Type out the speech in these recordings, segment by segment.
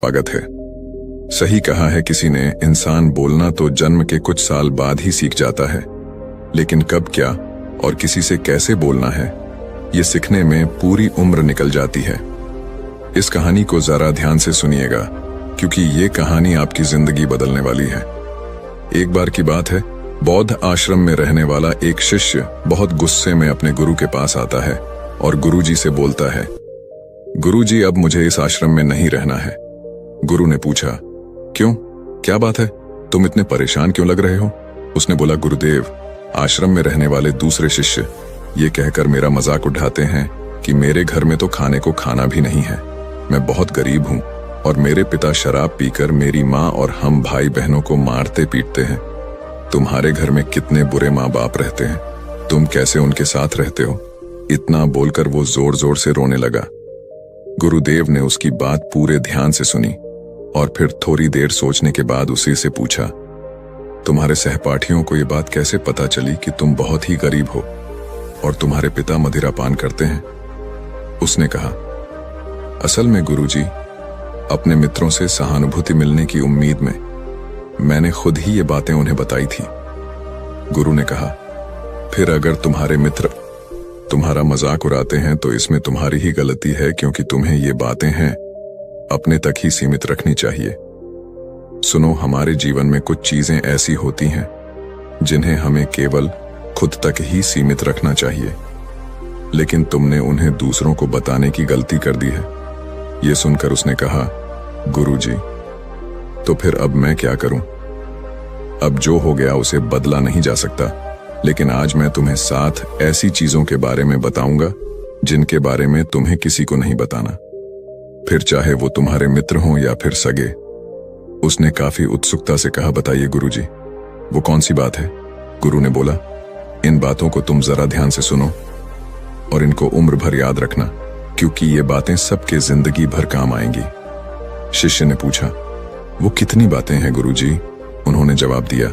स्वागत है। सही कहा है किसी ने, इंसान बोलना तो जन्म के कुछ साल बाद ही सीख जाता है, लेकिन कब, क्या और किसी से कैसे बोलना है, ये सीखने में पूरी उम्र निकल जाती है। इस कहानी को जरा ध्यान से सुनिएगा, क्योंकि ये कहानी आपकी जिंदगी बदलने वाली है। एक बार की बात है, बौद्ध आश्रम में रहने वाला एक शिष्य बहुत गुस्से में अपने गुरु के पास आता है और गुरुजी से बोलता है, गुरुजी, अब मुझे इस आश्रम में नहीं रहना है। गुरु ने पूछा, क्यों, क्या बात है, तुम इतने परेशान क्यों लग रहे हो? उसने बोला, गुरुदेव, आश्रम में रहने वाले दूसरे शिष्य ये कहकर मेरा मजाक उड़ाते हैं कि मेरे घर में तो खाने को खाना भी नहीं है। मैं बहुत गरीब हूँ और मेरे पिता शराब पीकर मेरी माँ और हम भाई बहनों को मारते पीटते हैं। तुम्हारे घर में कितने बुरे माँ बाप रहते हैं, तुम कैसे उनके साथ रहते हो? इतना बोलकर वो जोर जोर से रोने लगा। गुरुदेव ने उसकी बात पूरे ध्यान से सुनी और फिर थोड़ी देर सोचने के बाद उसी से पूछा, तुम्हारे सहपाठियों को ये बात कैसे पता चली कि तुम बहुत ही गरीब हो और तुम्हारे पिता मदिरापान करते हैं? उसने कहा, असल में गुरुजी, अपने मित्रों से सहानुभूति मिलने की उम्मीद में मैंने खुद ही ये बातें उन्हें बताई थी। गुरु ने कहा, फिर अगर तुम्हारे मित्र तुम्हारा मजाक उड़ाते हैं तो इसमें तुम्हारी ही गलती है, क्योंकि तुम्हें ये बातें हैं अपने तक ही सीमित रखनी चाहिए। सुनो, हमारे जीवन में कुछ चीजें ऐसी होती हैं जिन्हें हमें केवल खुद तक ही सीमित रखना चाहिए, लेकिन तुमने उन्हें दूसरों को बताने की गलती कर दी है। ये सुनकर उसने कहा, गुरुजी, तो फिर अब मैं क्या करूं? अब जो हो गया उसे बदला नहीं जा सकता, लेकिन आज मैं तुम्हें 7 ऐसी चीजों के बारे में बताऊंगा जिनके बारे में तुम्हें किसी को नहीं बताना, फिर चाहे वो तुम्हारे मित्र हों या फिर सगे। उसने काफी उत्सुकता से कहा, बताइए गुरुजी, वो कौन सी बात है? गुरु ने बोला, इन बातों को तुम जरा ध्यान से सुनो और इनको उम्र भर याद रखना, क्योंकि ये बातें सबके जिंदगी भर काम आएंगी। शिष्य ने पूछा, वो कितनी बातें हैं गुरुजी? उन्होंने जवाब दिया,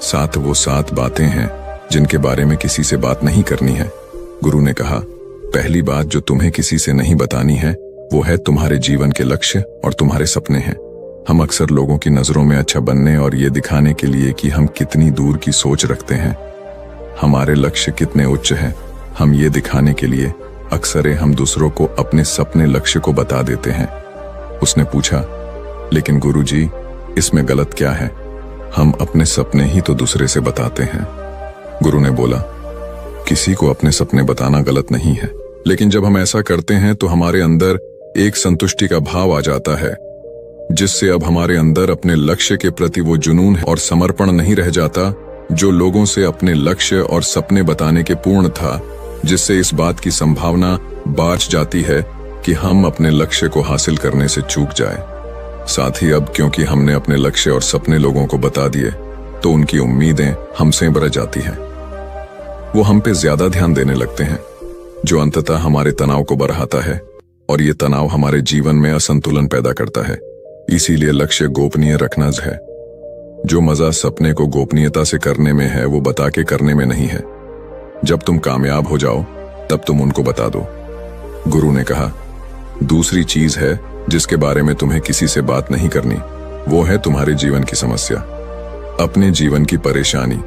7 वो 7 बातें हैं जिनके बारे में किसी से बात नहीं करनी है। गुरु ने कहा, पहली बात जो तुम्हें किसी से नहीं बतानी है वो है तुम्हारे जीवन के लक्ष्य और तुम्हारे सपने हैं। हम अक्सर लोगों की नजरों में अच्छा बनने और ये दिखाने के लिए कि हम कितनी दूर की सोच रखते हैं, हमारे लक्ष्य कितने उच्च हैं, हम ये दिखाने के लिए अक्सर हम दूसरों को अपने सपने लक्ष्य को बता देते हैं। उसने पूछा, लेकिन गुरुजी, इसमें गलत क्या है? हम अपने सपने ही तो दूसरे से बताते हैं। गुरु ने बोला, किसी को अपने सपने बताना गलत नहीं है, लेकिन जब हम ऐसा करते हैं तो हमारे अंदर एक संतुष्टि का भाव आ जाता है, जिससे अब हमारे अंदर अपने लक्ष्य के प्रति वो जुनून और समर्पण नहीं रह जाता जो लोगों से अपने लक्ष्य और सपने बताने के पूर्ण था, जिससे इस बात की संभावना बाँच जाती है कि हम अपने लक्ष्य को हासिल करने से चूक जाए। साथ ही अब क्योंकि हमने अपने लक्ष्य और सपने लोगों को बता दिए, तो उनकी उम्मीदें हमसे बढ़ जाती हैं। वो हम पे ज्यादा ध्यान देने लगते हैं, जो अंततः हमारे तनाव को बढ़ाता है, और ये तनाव हमारे जीवन में असंतुलन पैदा करता है। इसीलिए लक्ष्य गोपनीय रखना है। जो मजा सपने को गोपनीयता से करने में है वो बता के करने में नहीं है। जब तुम कामयाब हो जाओ तब तुम उनको बता दो। गुरु ने कहा, दूसरी चीज है जिसके बारे में तुम्हें किसी से बात नहीं करनी, वो है तुम्हारे जीवन की समस्या, अपने जीवन की परेशानी।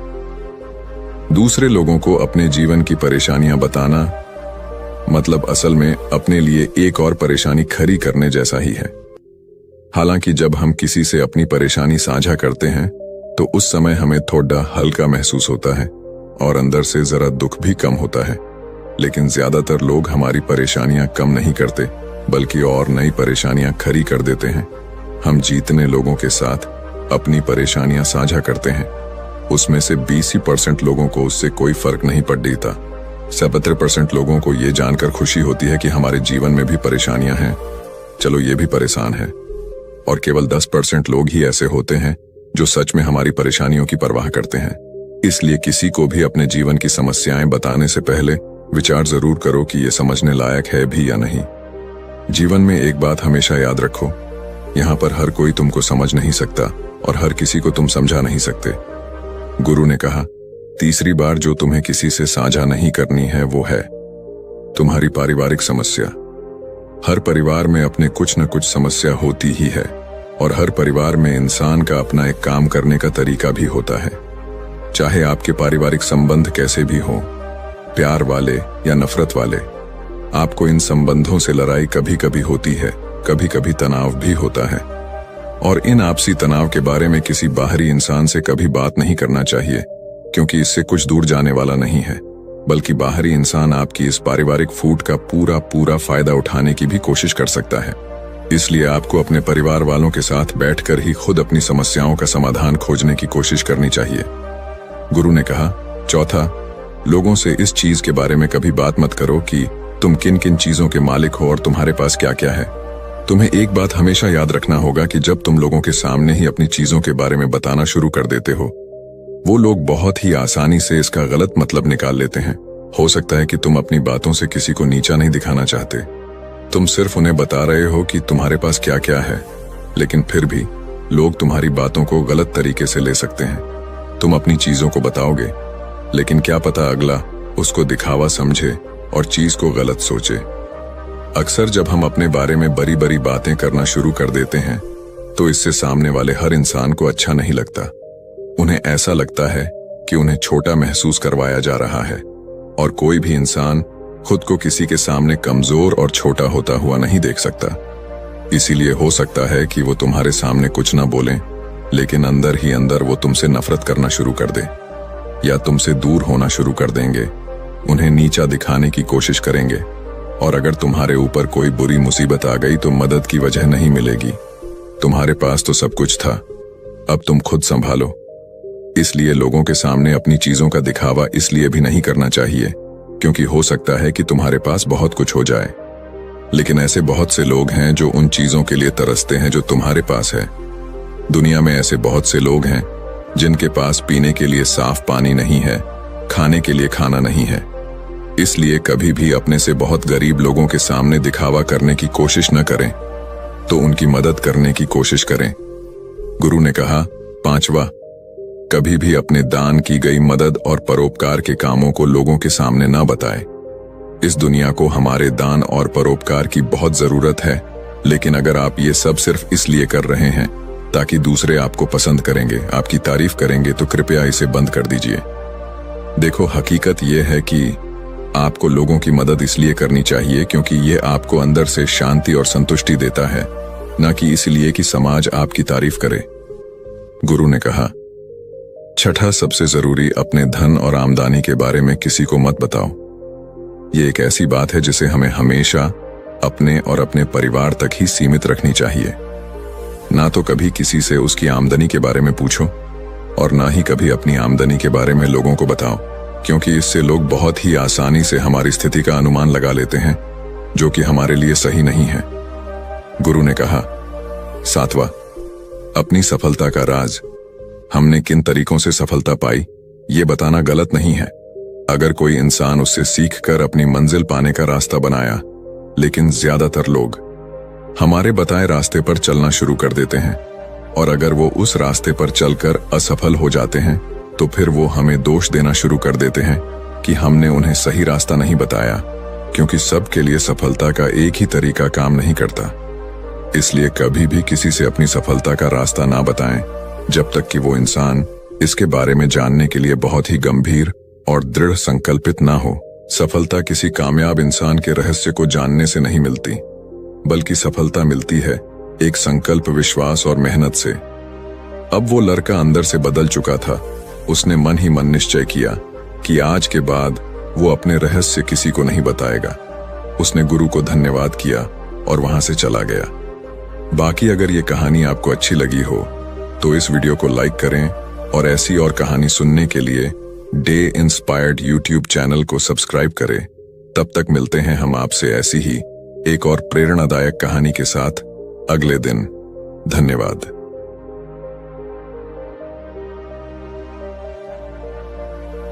दूसरे लोगों को अपने जीवन की परेशानियां बताना मतलब असल में अपने लिए एक और परेशानी खड़ी करने जैसा ही है। हालांकि जब हम किसी से अपनी परेशानी साझा करते हैं तो उस समय हमें थोड़ा हल्का महसूस होता है और अंदर से जरा दुख भी कम होता है, लेकिन ज्यादातर लोग हमारी परेशानियां कम नहीं करते, बल्कि और नई परेशानियां खड़ी कर देते हैं। हम जीतने लोगों के साथ अपनी परेशानियां साझा करते हैं, उसमें से 20% लोगों को उससे कोई फर्क नहीं पड़ता। 70% लोगों को ये जानकर खुशी होती है कि हमारे जीवन में भी परेशानियां हैं, चलो ये भी परेशान है, और केवल 10% लोग ही ऐसे होते हैं जो सच में हमारी परेशानियों की परवाह करते हैं। इसलिए किसी को भी अपने जीवन की समस्याएं बताने से पहले विचार जरूर करो कि ये समझने लायक है भी या नहीं। जीवन में एक बात हमेशा याद रखो, यहाँ पर हर कोई तुमको समझ नहीं सकता और हर किसी को तुम समझा नहीं सकते। गुरु ने कहा, तीसरी बार जो तुम्हें किसी से साझा नहीं करनी है वो है तुम्हारी पारिवारिक समस्या। हर परिवार में अपने कुछ न कुछ समस्या होती ही है और हर परिवार में इंसान का अपना एक काम करने का तरीका भी होता है। चाहे आपके पारिवारिक संबंध कैसे भी हों, प्यार वाले या नफरत वाले, आपको इन संबंधों से लड़ाई कभी कभी होती है, कभी कभी तनाव भी होता है। और इन आपसी तनाव के बारे में किसी बाहरी इंसान से कभी बात नहीं करना चाहिए, क्योंकि इससे कुछ दूर जाने वाला नहीं है, बल्कि बाहरी इंसान आपकी इस पारिवारिक फूट का पूरा फायदा उठाने की भी कोशिश कर सकता है। इसलिए आपको अपने परिवार वालों के साथ बैठकर ही खुद अपनी समस्याओं का समाधान खोजने की कोशिश करनी चाहिए। गुरु ने कहा, चौथा, लोगों से इस चीज के बारे में कभी बात मत करो कि तुम किन किन चीजों के मालिक हो और तुम्हारे पास क्या क्या है। तुम्हें एक बात हमेशा याद रखना होगा कि जब तुम लोगों के सामने ही अपनी चीजों के बारे में बताना शुरू कर देते हो, वो लोग बहुत ही आसानी से इसका गलत मतलब निकाल लेते हैं। हो सकता है कि तुम अपनी बातों से किसी को नीचा नहीं दिखाना चाहते, तुम सिर्फ उन्हें बता रहे हो कि तुम्हारे पास क्या क्या है, लेकिन फिर भी लोग तुम्हारी बातों को गलत तरीके से ले सकते हैं। तुम अपनी चीजों को बताओगे, लेकिन क्या पता अगला उसको दिखावा समझे और चीज को गलत सोचे। अक्सर जब हम अपने बारे में बड़ी बड़ी बातें करना शुरू कर देते हैं, तो इससे सामने वाले हर इंसान को अच्छा नहीं लगता। उन्हें ऐसा लगता है कि उन्हें छोटा महसूस करवाया जा रहा है, और कोई भी इंसान खुद को किसी के सामने कमजोर और छोटा होता हुआ नहीं देख सकता। इसीलिए हो सकता है कि वो तुम्हारे सामने कुछ ना बोलें, लेकिन अंदर ही अंदर वो तुमसे नफरत करना शुरू कर दे या तुमसे दूर होना शुरू कर देंगे, उन्हें नीचा दिखाने की कोशिश करेंगे। और अगर तुम्हारे ऊपर कोई बुरी मुसीबत आ गई तो मदद की वजह नहीं मिलेगी। तुम्हारे पास तो सब कुछ था, अब तुम खुद संभालो। इसलिए लोगों के सामने अपनी चीजों का दिखावा इसलिए भी नहीं करना चाहिए क्योंकि हो सकता है कि तुम्हारे पास बहुत कुछ हो जाए, लेकिन ऐसे बहुत से लोग हैं जो उन चीजों के लिए तरसते हैं जो तुम्हारे पास है। दुनिया में ऐसे बहुत से लोग हैं जिनके पास पीने के लिए साफ पानी नहीं है, खाने के लिए खाना नहीं है। इसलिए कभी भी अपने से बहुत गरीब लोगों के सामने दिखावा करने की कोशिश न करें, तो उनकी मदद करने की कोशिश करें। गुरु ने कहा, पांचवा, कभी भी अपने दान की गई मदद और परोपकार के कामों को लोगों के सामने ना बताएं। इस दुनिया को हमारे दान और परोपकार की बहुत जरूरत है, लेकिन अगर आप ये सब सिर्फ इसलिए कर रहे हैं ताकि दूसरे आपको पसंद करेंगे, आपकी तारीफ करेंगे, तो कृपया इसे बंद कर दीजिए। देखो, हकीकत यह है कि आपको लोगों की मदद इसलिए करनी चाहिए क्योंकि ये आपको अंदर से शांति और संतुष्टि देता है, न कि इसलिए कि समाज आपकी तारीफ करे। गुरु ने कहा, छठा सबसे जरूरी, अपने धन और आमदनी के बारे में किसी को मत बताओ। ये एक ऐसी बात है जिसे हमें हमेशा अपने और अपने परिवार तक ही सीमित रखनी चाहिए। ना तो कभी किसी से उसकी आमदनी के बारे में पूछो और ना ही कभी अपनी आमदनी के बारे में लोगों को बताओ, क्योंकि इससे लोग बहुत ही आसानी से हमारी स्थिति का अनुमान लगा लेते हैं, जो कि हमारे लिए सही नहीं है। गुरु ने कहा, सातवां, अपनी सफलता का राज, हमने किन तरीकों से सफलता पाई ये बताना गलत नहीं है। अगर कोई इंसान उससे सीखकर अपनी मंजिल पाने का रास्ता बनाया, लेकिन ज्यादातर लोग हमारे बताए रास्ते पर चलना शुरू कर देते हैं, और अगर वो उस रास्ते पर चलकर असफल हो जाते हैं तो फिर वो हमें दोष देना शुरू कर देते हैं कि हमने उन्हें सही रास्ता नहीं बताया, क्योंकि सबके लिए सफलता का एक ही तरीका काम नहीं करता। इसलिए कभी भी किसी से अपनी सफलता का रास्ता ना बताएं जब तक कि वो इंसान इसके बारे में जानने के लिए बहुत ही गंभीर और दृढ़ संकल्पित ना हो। सफलता किसी कामयाब इंसान के रहस्य को जानने से नहीं मिलती, बल्कि सफलता मिलती है एक संकल्प, विश्वास और मेहनत से। अब वो लड़का अंदर से बदल चुका था। उसने मन ही मन निश्चय किया कि आज के बाद वो अपने रहस्य किसी को नहीं बताएगा। उसने गुरु को धन्यवाद किया और वहां से चला गया। बाकी अगर ये कहानी आपको अच्छी लगी हो तो इस वीडियो को लाइक करें और ऐसी और कहानी सुनने के लिए डे इंस्पायर्ड यूट्यूब चैनल को सब्सक्राइब करें। तब तक मिलते हैं हम आपसे ऐसी ही एक और प्रेरणादायक कहानी के साथ अगले दिन। धन्यवाद।